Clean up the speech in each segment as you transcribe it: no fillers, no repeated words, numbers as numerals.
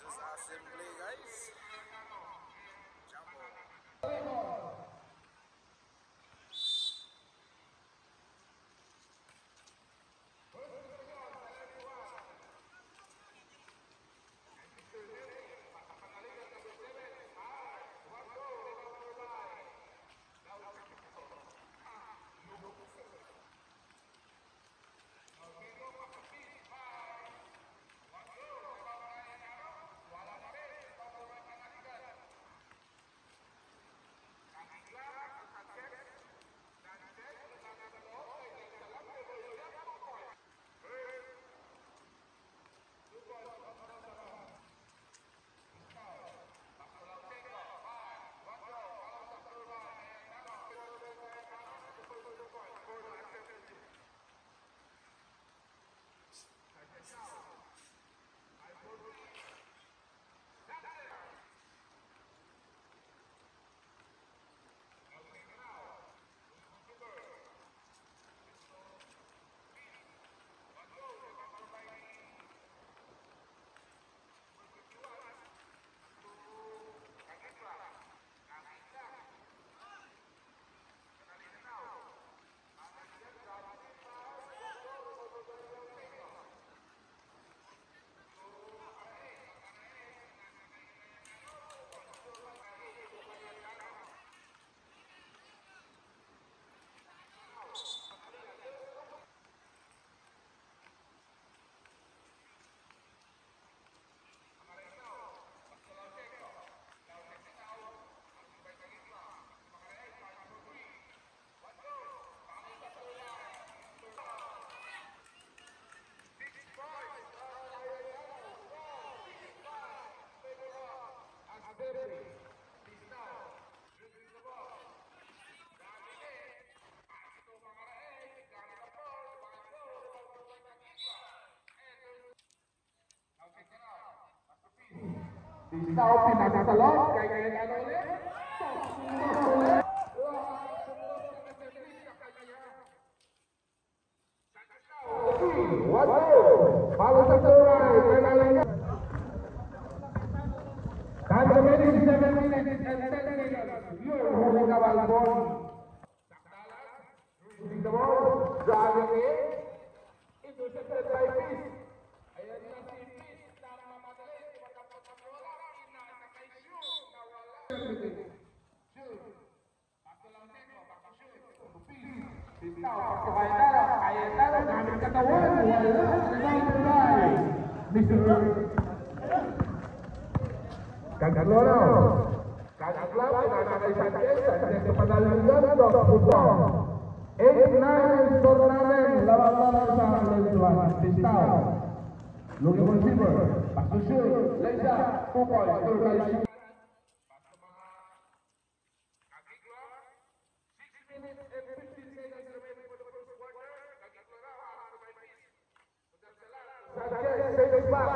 Just assembly, guys. Bisa pindah ke salon, kayak ulit. Waduh, baru sesuai penalnya. Time remaining 7 minutes and 10 seconds. You're holding the ball. Shooting the ball, driving it. Intercepted by Peace. Ayan na si Peace na mamadali. Matapos ang bola, pinasa kay Shoot. Shoot. Bato lang dito, bato shoot. Peace. Bitaw, bato Cayetano, gamit katawan. Wala, nagpapalay. Mr. Kagloro. Kagla, pinasa kay Sanchez. Sanchez kepadalian, 2 puntos. 8-9 skor namin, lawan-lawan sa Lenzuan. Pistao, looking for receiver, back to shoot, Leza, 2 points, 2 kali shoot. Sanchez, take back,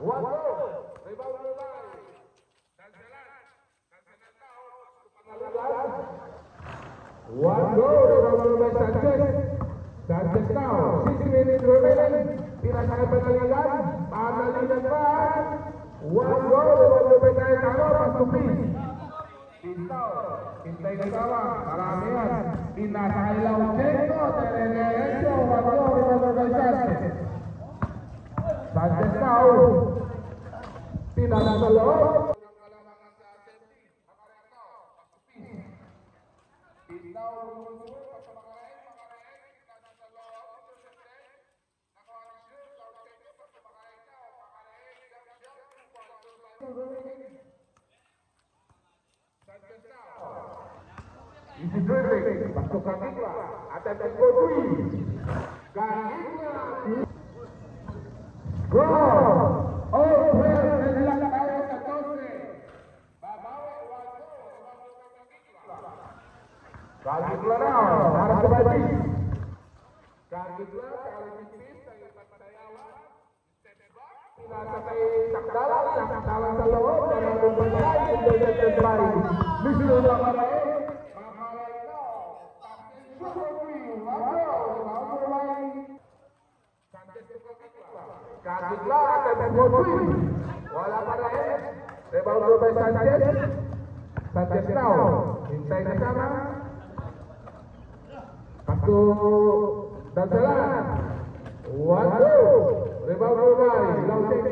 1 goal, rebound line. One goal, rebound by Sanchez. Sanchez now, 6 minutes remaining. Pinasakay pa ng agad. Panalinan pa. One goal, rebound by Cayetano. Pass to Peace. Pistao, hintay kasawa. Karamihan. Pinasakay lang Checo. Terenerecio. One goal, rebound by Sanchez. Sanchez now. Pinasakay sa loob. Easy dribbling, masuk Kagikla, attempt and go 3. Kagikla. Goal! All players naglalak tayo sa 14. Babawi, 1 goal. Kagikla now, harap sa Batis. Kagikla, kali tipis, tayo pagsayawan. Pinasa kay Sakdalan sa loob, para lumbay, intercepted by Mr. Lamaré. Kagikla akan membuat Wala pa rin. Rebound by Sanchez. Sanchez now. Hintay na sama. Pasto Dansalan. 1-2. Rebound by Lausek.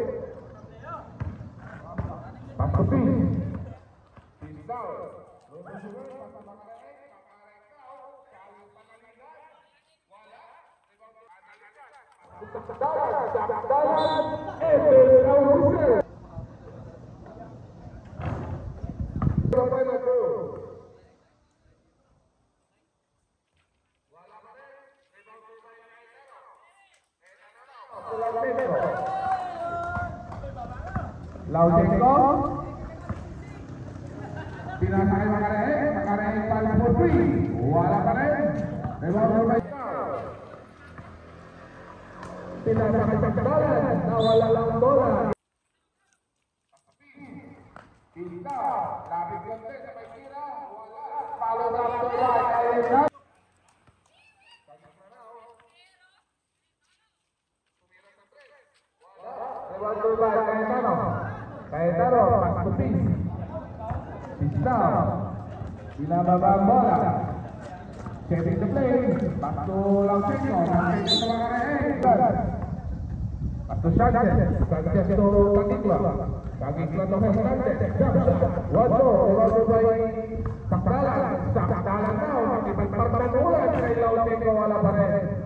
Pasto P. He's down. Sakdalan, Emil Lausek. Lausenko pinasakay Makarehe paling for free. Wala pa rin. Rebound by pinasakay Sakdalan. Nawala lang bola. Kita, lapit konti sa may tira. Wala. Follow na bola. Rebound by Cayetano, Pasto P. Pista, binababa ang bola. Setting the play, Pasto Lausenko, nakita sa Makarehe. Pasto Sanchez to Tatikla. Tatikla to Hernandez. Wato, rebound by Sakdalan. Sakdalan na, makipagpartanulan kay Lausenko, wala pa rin.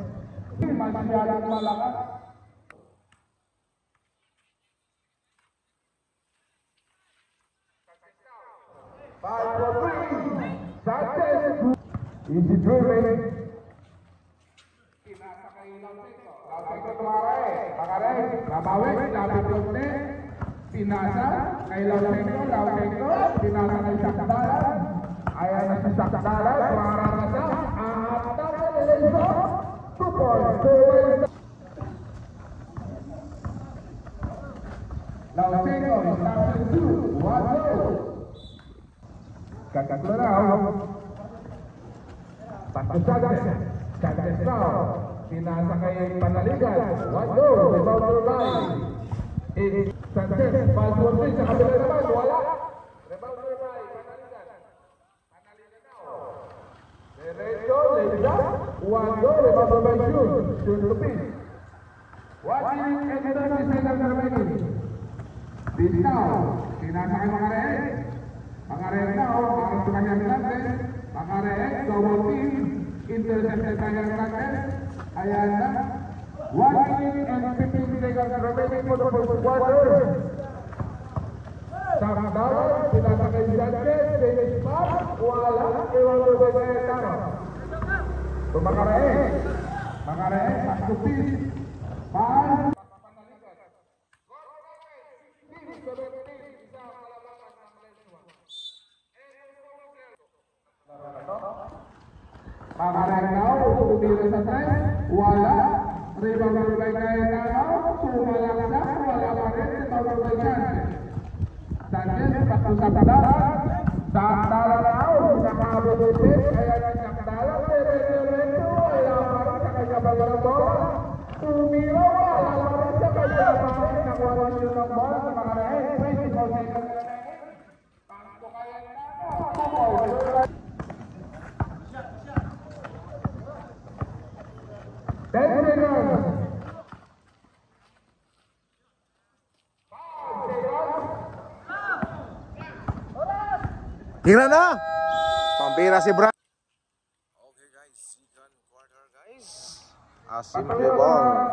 Masyadong malakas. Sanchez easy dribbling. Pinasakay Lausenko. Lausenko to Makarehe. Nabawin, lapit konti. Pinasa kay Lausenko. Pinasa kay Sakdalan. Ayan na si Sakdalan. Mararasa. Ahata na Lelenzo. 2 points. Lausenko is after 2. 1-0. Kakak Lerau Pasto Sanchez now pinasakay Panaligan. 1-0. Rebound by Sanchez. Palsuan sa kabila naman. Wala. Rebound by Panaligan now. Derecho, Leza. 1-0. Rebound by Jun Lupis. 1 minute and 30 seconds remaining. Pistau pinasakay Makarehe now, harus kaya Hernandez. Makarehe, double team, intercepted by Hernandez. Ayan na. 1 minute and 15 seconds remaining for the first quarter. Sakdalan, pinasakay Sanchez, finish pass, wala, iwan by Cayetano. So Makarehe, Pasto P. Pass. Makarehe now, tumira sa tres, wala. Rebound by Cayetano, sumalaksak, wala pa rin, rebound by Sanchez. Sanchez, Pasto Sakdalan now, nakabubutin, kaya na Sakdalan, diretso, wala pa rin sa kanya balang bola. Tumira, wala pa rin sa kanya balang, nakuha rin yun ng bola sa Makarehe, 24 seconds remaining. Pasto Cayetano, 10 seconds. Tingnan na! Pampira si Brad. Okay guys, second quarter guys. Assembly ball.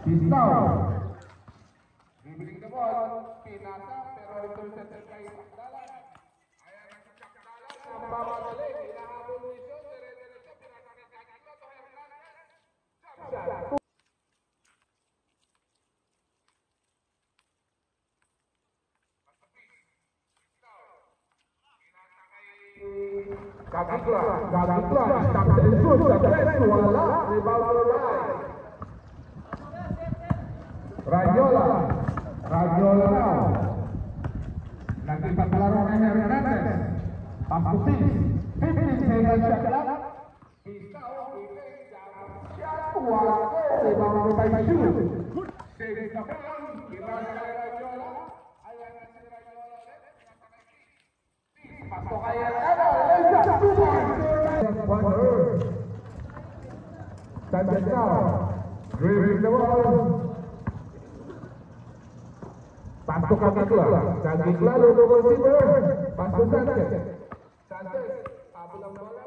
Pistau. Dribbling the ball. Pinasa, pero intercepted by Sakdalan. Ayan ang Sakdalan. Napamadali. Hinahabol mo ito. Dire-diretso. Pinasakit kagad ito. Hernandez. Gagiklah, tapi Ensur, Sabres, wala, rebound oleh Rajola now. Nanti pelaro Hernandez. Pasuti, 15 seconds shot clock. Rebound oleh Baishu. Save the ball. Rajola. Pasok kaya Sanchez now, dribbling the ball. Pasok Gagiklah untuk receiver. Pasok Sanchez. Pabulang bola.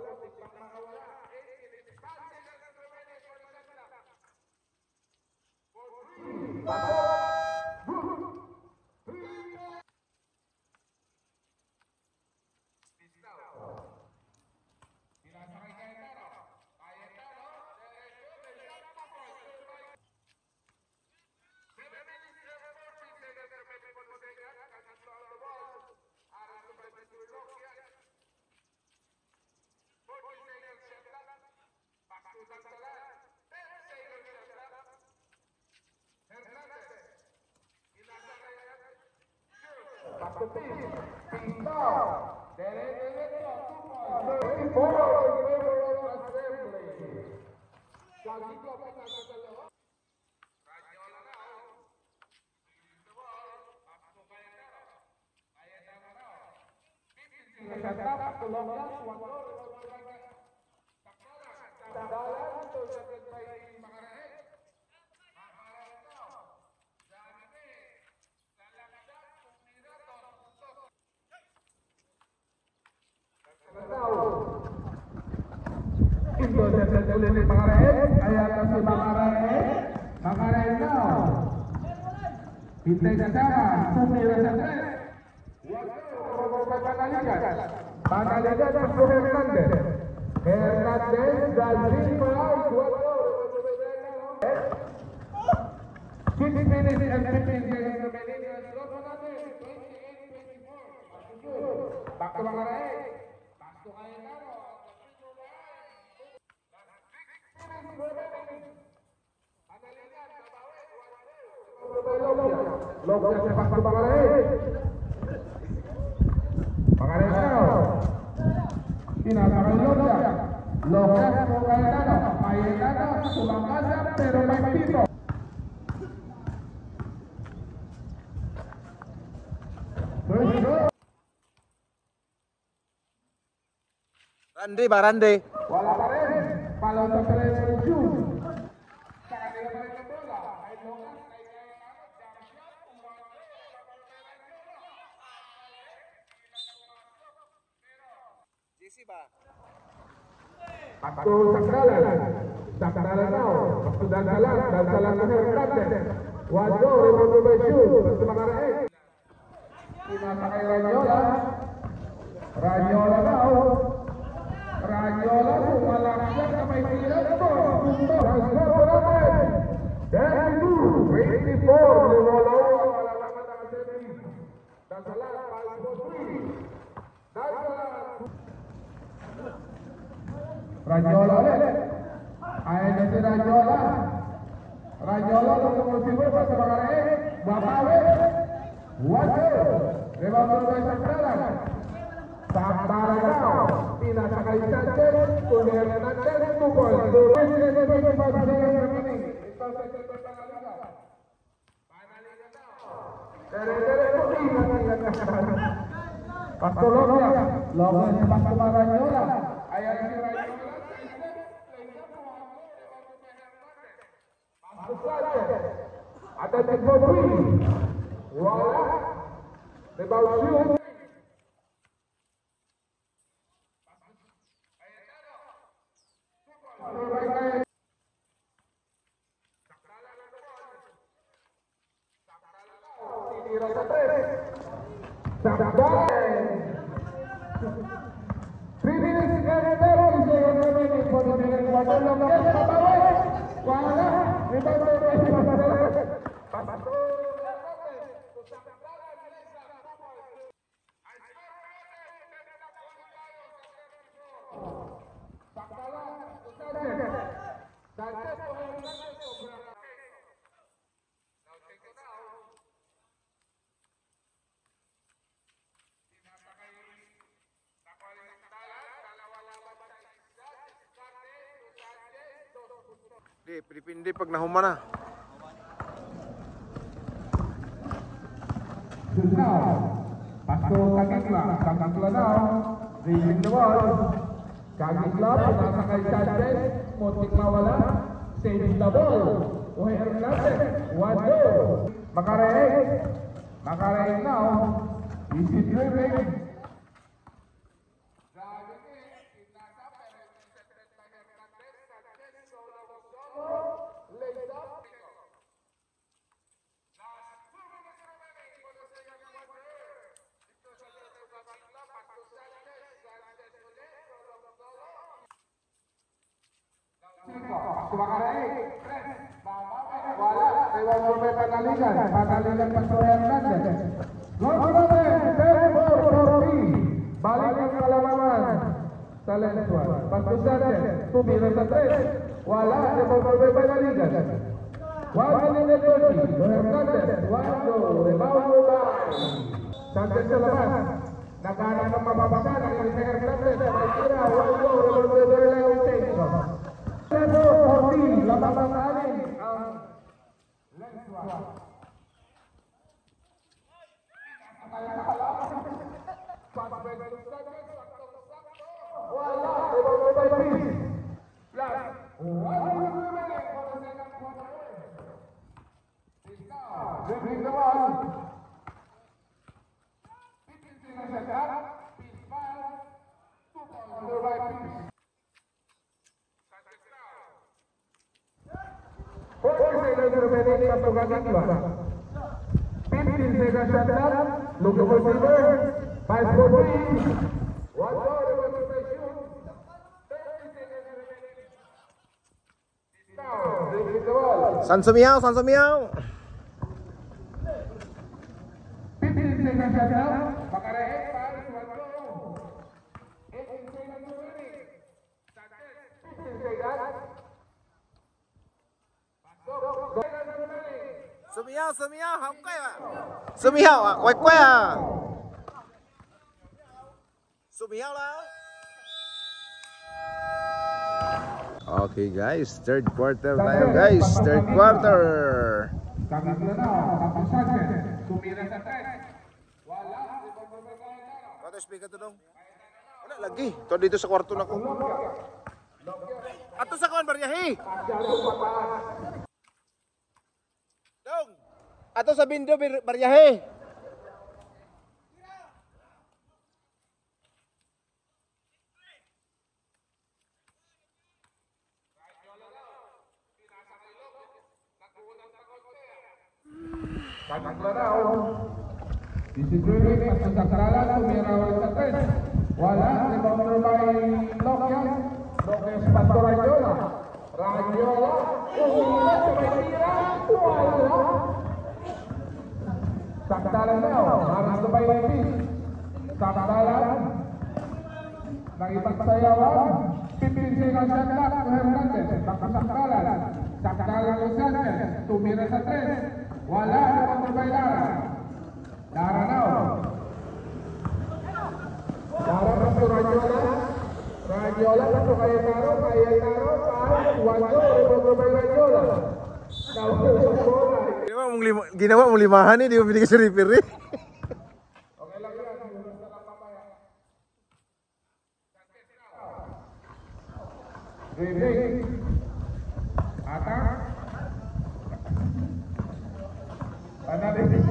Hernandez, Galdrin, Palau, 6 minutes and 15 seconds remaining. Back to Mangarae. Back to Cayetano. Lokia sepak ke Mangarae. Mangarae now. Tinatangay Lokia. Lokia ke Cayetano. Cayetano sumangkasa pero may pito. Randy, Bang Randy. Wala pa rin. Palo sa Trejo. Sa kanila pa rin ang bola. Ay Lokas, ay JC ba? Pasto Sakdalan. Sakdalan now. Pasto Dansalan. Dansalan na Hernandez. Wado, rebound by shoot. Pasto Mangarae. Pinasakay Ranyola. Ranyola now. Ranyola sumalakyan na may tiran po. Transfer po natin. 32, 24. Liwalo. Malalaman na kasi. Dansalan. Pasto 3. Dansalan. Ranyola ulit. Ayan na si Ranyola. Ranyola untuk receiver pas Mangarae. Bapawe. Wajo. Rebound by Sakdalan. Sakdalan now. Pinasakay Sanchez. Kung Hernandez. 2 points. 25 seconds remaining. Ito sa second Pangaliga. Pangaliga now. Tere-tere po. Ingat-ingat na. Pasto Lokia. Lokia si Pasto Ranyola. Ayan si Ranyola. Ada Teko Bui. Wala. Rebound shoot. Sakdalan. 3 minutes and 30 seconds remaining for the second quarter. Lokas Bapawe. Wala. Rebound by Sakdalan. Pasto. Depende pag nahuman na. Now, Pasto Kagitla daw. Racing the ball. Kagitla, pinasa kay Sanchez. Muntik mawala. Saving the ball. Uwe Hernandez. 1-2. Makareig now. Easy dribbling. Wala, ewan may panaligan pa sa Hernandez. Balik ang kalamaman sa Lensuan. Pasto Sanchez, tumira sa 3. Wala, ewan may panaligan. 1 minute 30, Hernandez, 1-0, rebound by Sanchez sa labas. Naghanap ng mababasa, nakita si Hernandez, may tira, 1-0, rebound by Leon Tenco. 14, lababasanin ang Lensuan. Wala, rebound by Peace. Plus, 1 minute for the second quarter. Dribbling the ball. Peace in the center. Peace fire. 2 balls under by Peace. 40 seconds remaining Pasto Kagitla. 15 seconds shot clock. Looking for silver. 5 for 3. 1 more rebound to shoot. 30 seconds remaining. Now, dribbling the ball. San Sumiao. 15 seconds shot clock. Makareig, pass, 1-2. 18 seconds remaining. Sanchez, 15 seconds. Sumiao, hamkay ba? Sumiao, kwek ah. Sumiao lang. Okay guys, third quarter tayo guys. Third quarter. Kagitla na, Pasto Sanchez. Tumira sa 3. Wala, Kato speaker to dong. Wala lagi. To dito sa kwarto na ko. Ato sa kuan baryahe. Dong. Ato sa bindo baryahe. Kagitla na, disipline, Pasto Sakralan, tumira ulit sa 3. Wala, rebound by Lokias. Lokias, Pasto Radyola. Radyola, umila sa may tira. Wala. Sakdalan na, harap na by Peace. Sakdalan. Nangipagsayawan. 15 seconds shot clock to Hernandez. Sakdalan. Sakdalan ni Sanchez. Tumira sa 3. Wala, rebound by Lara. Lara now. Lara na to Radyola. Radyola na to Cayetano. Cayetano, pass. 1-2, rebound by Radyola. Ginawa mong limahan di mo binigay sa referee. Okay lang yan. Basta lang mamaya. Dribbling. Atak. Panaligan.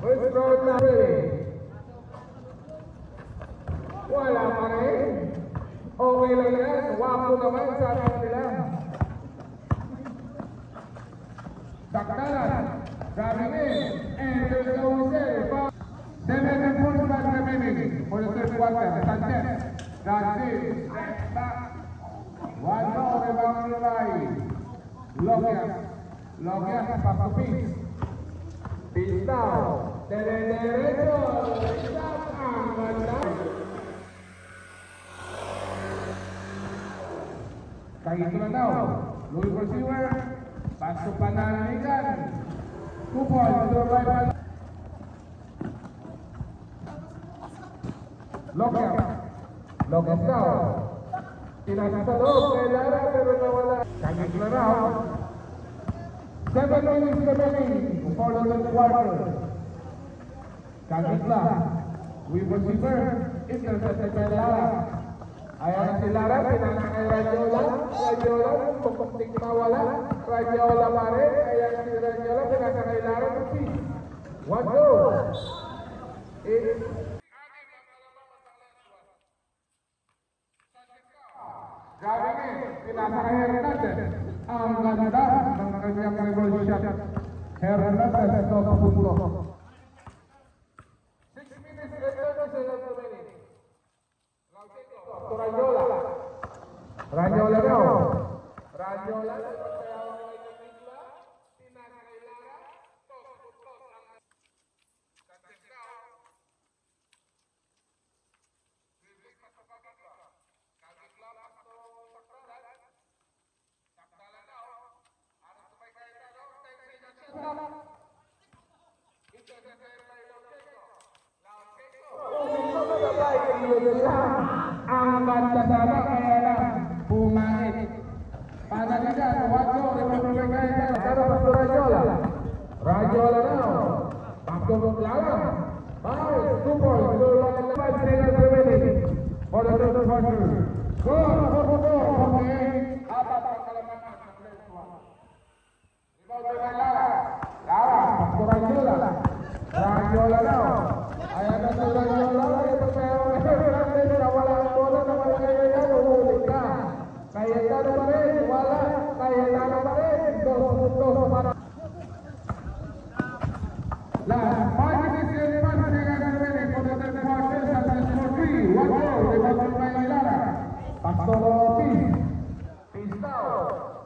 First round na rin. Wala pa rin. Okay lang yan. Wapo naman sa atin nila. Sakdalan. Driving in. And there's no whistle. 7:45 remaining for the third quarter. Sanchez. That's it. Back. 1-0 rebound by Lokias. Lokias, Pasto Peace. Peace down. Derecho. Ang ganda. Kahit na daw, Louis Receiver, pasok pananaligan. 2 points, survival. Lockers daw. Tinasa sa loob, kay Lara, pero nawala. Kahit na daw. 7 minutes remaining for the third quarter. Kahit na. Louis Receiver, intercepted by Lara. Ayan si Lara, pinana kay Radiola. Radiola, pagpaptik mawala. Radiola pa rin. Ayan si Radiola, pinasa kay Lara. 1 goal. Gabi ni, pinasa kay Hernandez. Ang ganda ng kanyang reverse shot. Hernandez, 2 puntos. 6 minutes, 37 minutes. Radiola. Radiola daw. Radiola. Ang banda sana kaya lang bumait. Panaligan, wato, Republic kaya pero pasto Radiola. Radiola daw. Pasto Lara. 2 points. 5 seconds remaining for the third quarter. Okay. Apat ang kalamangan sa place 1. Rebound by Lara. Lara, pasto Radiola. Radiola daw. Ayan na si Radiola. Cayetano pa rin, wala. Cayetano pa rin. 2 puntos para. Last 5 minutes and 5 seconds remaining for the third quarter. That's for 3. 1 goal. Rebound by Lara. Pastor Ortiz. Pistao.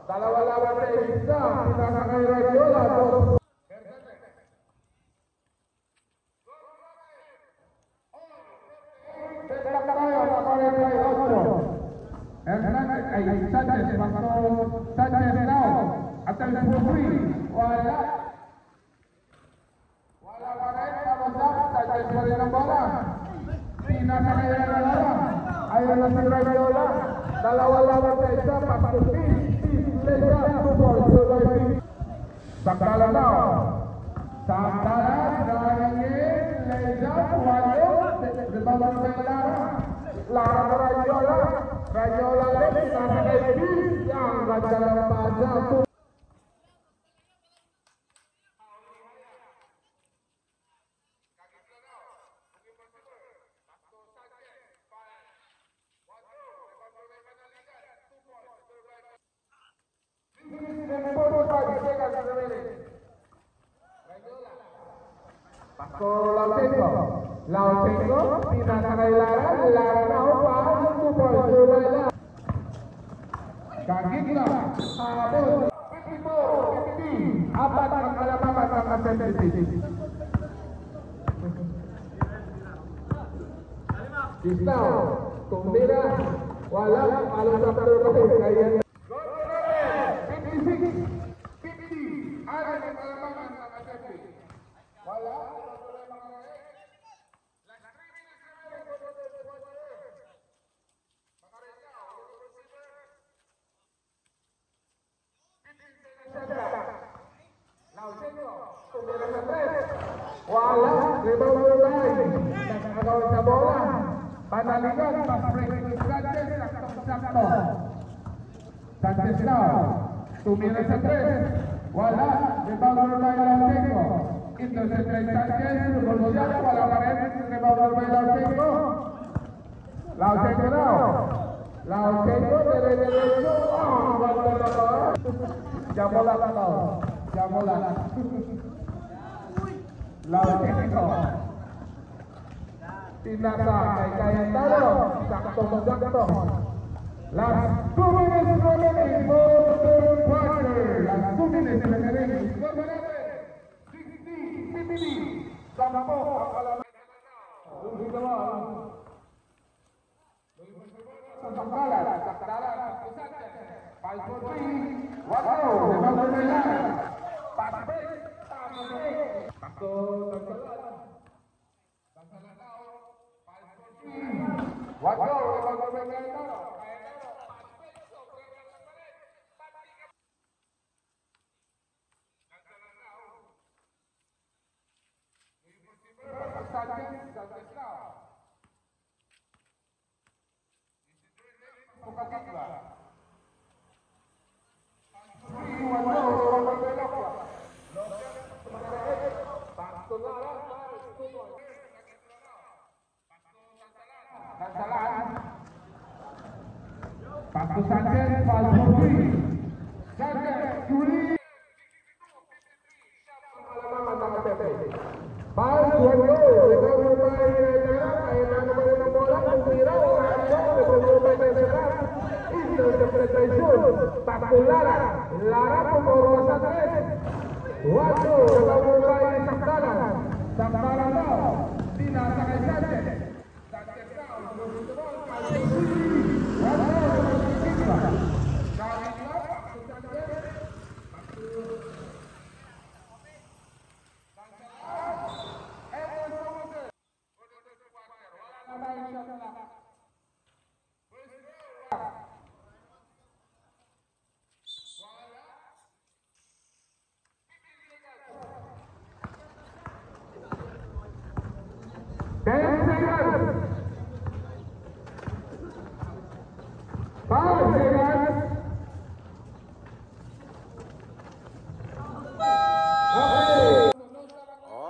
Dalawa laban na Pistao. Pinasa kay Radiola. Hernandez ay Sanchez, Pastor Sanchez now. At ang free, wala. Wala pa rin, pabasap, Sanchez pa rin ang bola. Pinasa kay Radiola. Ayaw na si Radiola. Dalawa laban sa isa, Pastor Piz. Lesa, 2 points. Sakdalan now. Sakdalan, Rangin, Lesa, 1 rebound by Lara. Lara na Radiola. Radiola lagi sana kay Piz yang ganda ng pasa. Pastor Lautenko, pinasa kay Lara, Lara na upahan ng 2 points, Lara. Kagit na, habol, 54, 50, apat ang kalamangan ng assembly. Pistao, tumbira, wala, alam sa pero kaya. 56, 50, apat ang kalamangan ng assembly. Wala. Wala, rebound line. Nagkakaroon sa bola. Panaligan, pa-break with Sanchez, sakto-sakto. Sanchez now. Tumira sa 3. Wala, rebound by Lautenko. Intercept by Sanchez, Gonzalo, wala pa rin. Rebound by Lautenko. Lautenko now. Lautenko, dire-diretso. Banda na to. Jamola na to. Jamola. Lautenko. Tinasa kay Cayetano. Sakto-sakto. Last 2 minutes remaining for the third quarter. Last 2 minutes remaining. 60-50. Sampo ang kalamangan. Sakdalan. Pasto Sanchez, Falsofri, Sanchez, Juli. Bal, Juanjo, ikaw mo ba inailangan? Kailangan mo rin ang bola, tumiraw, interpretation, Pasto Lara, Lara pumorma sa tres. Juanjo, ikaw mo ba inailangan? Sakdalan na, tinasa kay Sanchez. Sanchez na,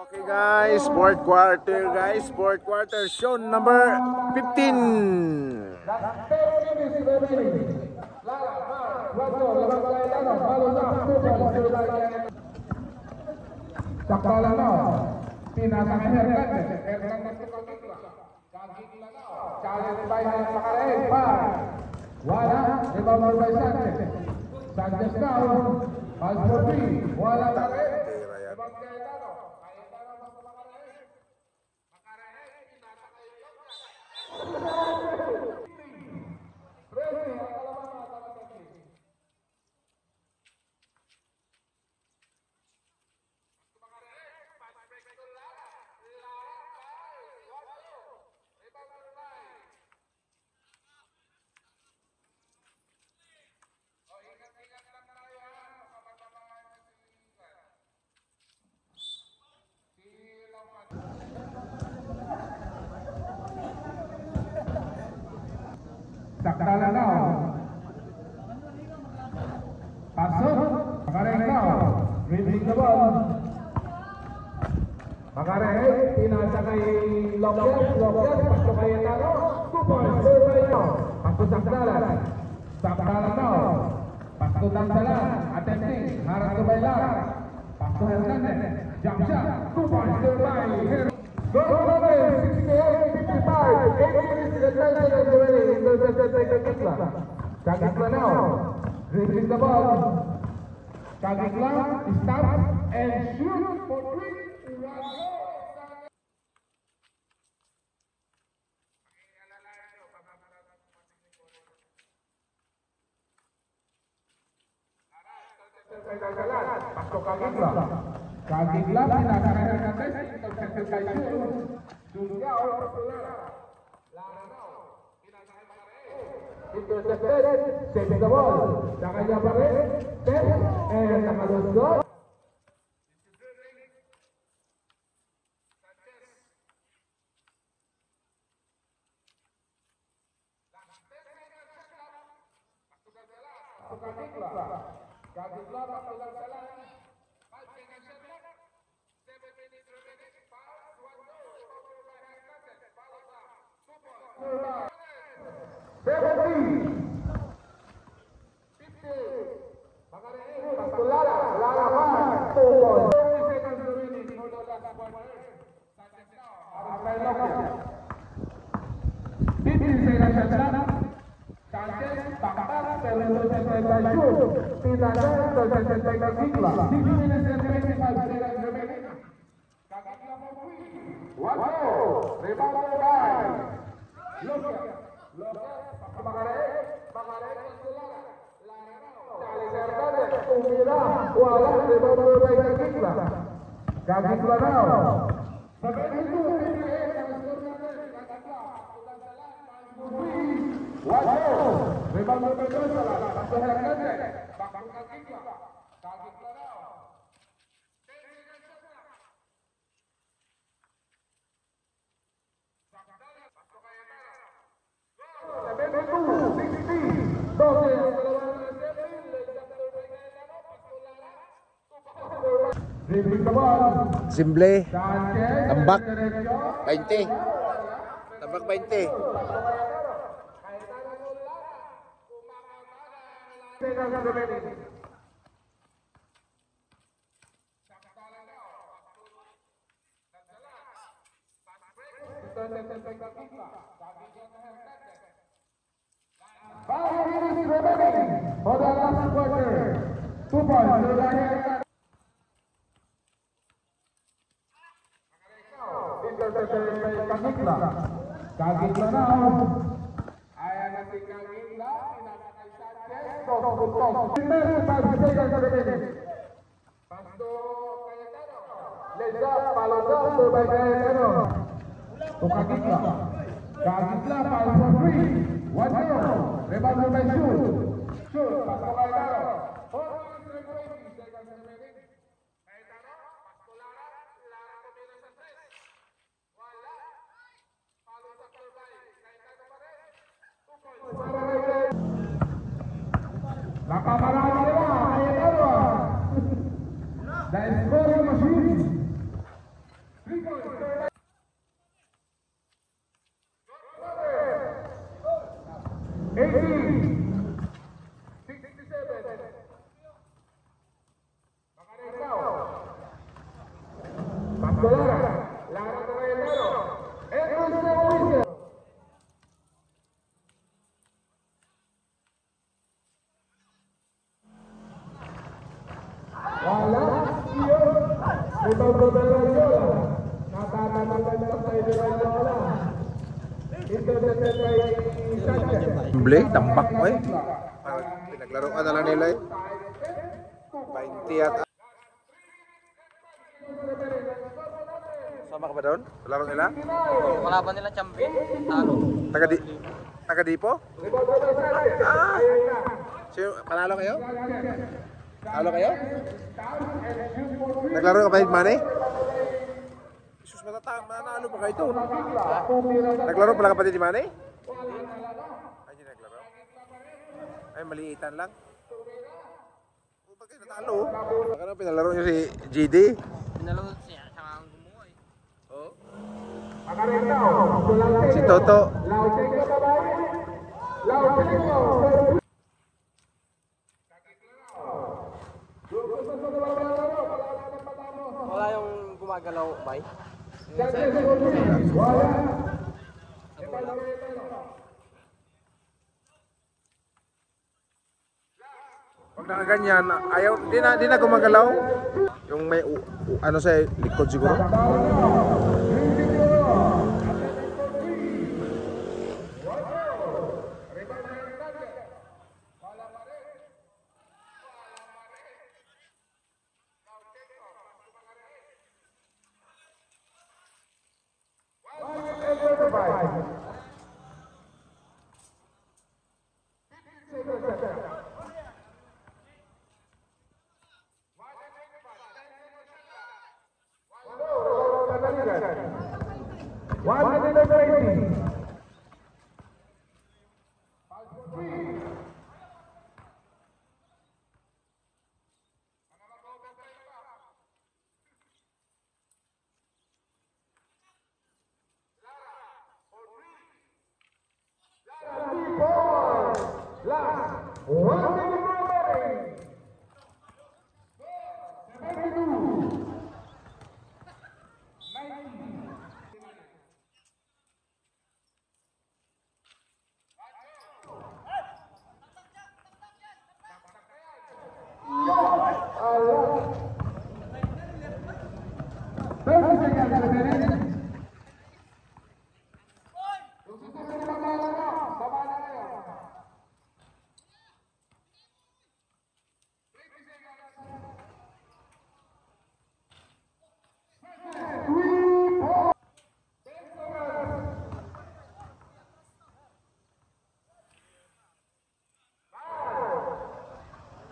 Okay guys, fourth quarter, show number 15. Sakdalano, pinasa kay Hernandez, challenge by Macarez, wala, rebound by Sanchez. Sanchez down, pass for three, wala pa rin. Rebound kay Cayetano, Cayetano mas Macarez. Macarez, pinasa kay Llopia. Presi, ang kalaban mga kapatid. Sakdalan now. Pasok. Macarez now. Dribbling the ball. Macarez, pinasa kay Lopez. Pasto kay Cayetano. 2 points. Pasto Sakdalan. Sakdalan now. Pasto Dansalan. Attempting. Harap to Bailar. Pasto Hernandez. Jump shot. 2 points. Serve by Hernandez. 68, 55, 8 minutes detention of the way in the Kagikla. Kagikla now, dribbling the ball. Kagikla stops and shoots for 3. Pasok Kagikla. Kagikla pinasa kay Hernandez, interception. Sunggao, Lara now, pinasa kay Macarez. Intercepted, saving the ball. Sa kanya pa rin, 10, and nakalusgo. Kagikla, patulang salan. Macarez, Lara now. tumira. Wala, rebound by Kagitla. Kagitla now. Sa 22, rebound by Gonzala. Pasok Hernandez. Bakang Kagitla. Kagitla now. Simple. Tambak. 20. Tambak 20. For the last quarter, 2 points. Kagitla now. Ayan na si Kagitla. Pinakakay Sanchez. Tok. 5 seconds remaining. Pasto Cayetano. Let's go. Follow down by Cayetano. To Kagitla. Kagitla 5 for 3. 1-0. Rebound by Shoot. Shoot. Pasto Cayetano. 4 seconds remaining. Cayetano. Pasto Lara. Lara tumira sa 3. Wala. Follow sa Turbay. Cayetano pa rin. 2 points. Nakamarami nila. Cayetano. The scoring machine. 3 points. 18. 67. Makarekaw. Pasto Lara. Lara to Cayetano. Edwin Sewisa. Wala. Iyon. Rebound by Rayola. Natatanagan na sa Rayola. Intercepted by Sanchez. Simple. Tambak ko eh. Pinaglaro ka na lang nila eh. 20 at... Sama ka ba doon? Laro nila? Wala pa nila champion. Talo. Taga-dipo? Ah! Sino, panalo kayo? Talo kayo? Naglaro ka pa yung money? Jesus, manalo pa kayo ito. Naglaro pala kapatid ni Manny? Ay, hindi naglaro. Ay, maliitan lang. O, ba't kayo natalo? Baka na pinalaro nyo si GD? Pinalaro siya. Saka ang gumawa eh. Oo. Makarekaw. Si Toto. Lautengo babae. Lautengo. Wala yung gumagalaw, bay? Wala. Pag nakaganyan, ayaw, di na gumagalaw. Yung may, ano sa likod siguro.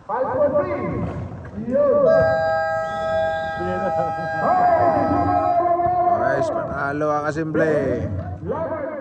5-3. Yun. Guys, panalo ang asimble. Laban